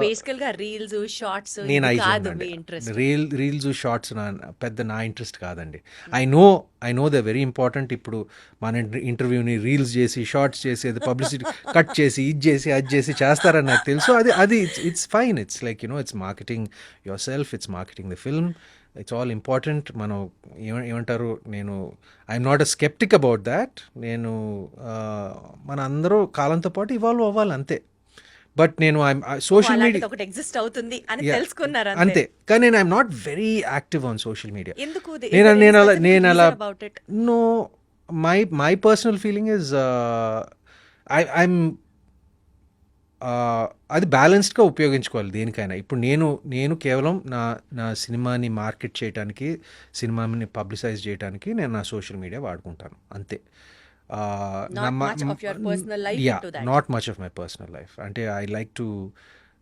బేసికల్ గా reels shorts నేను ఇది ఐ కాదు జోన్ మీ అండి. ఇంట్రెస్ట్. రీల్స్ షార్ట్స్ నా ఇంట్రెస్ట్ కాదండి. I know the very important. ఇప్పుడు మన ఇంటర్వ్యూని రీల్స్ చేసి షార్ట్స్ చేసి అది పబ్లిసిటీ కట్ చేసి ఇది చేసి అది చేసి చేస్తారని నాకు తెలుసు. అది it's fine. It's like it's marketing your self, it's marketing the film. It's all important. మనం ఏమంటారు, I'm not a sceptic about that. మన అందరూ కాలంతో పాటు ఇవాల్వ్ అవ్వాలి అంతే. బట్ నేను సోషల్ అలాంటిది మీడియా ఒకటి ఎగ్జిస్ట్ అవుతుంది అని తెలుసుకున్నారు అంతే. అంతే. కానీ I'm not very active on social media. ఎందుకు నేను అలా about it? No, my personal feeling is I'm అది బ్యాలెన్స్డ్గా ఉపయోగించుకోవాలి దేనికైనా. ఇప్పుడు నేను కేవలం నా సినిమాని మార్కెట్ చేయడానికి, సినిమాని పబ్లిసైజ్ చేయడానికి నేను నా సోషల్ మీడియా వాడుకుంటాను అంతే. Not much of your personal life into that. Not much of my personal life. అంటే ఐ లైక్ టు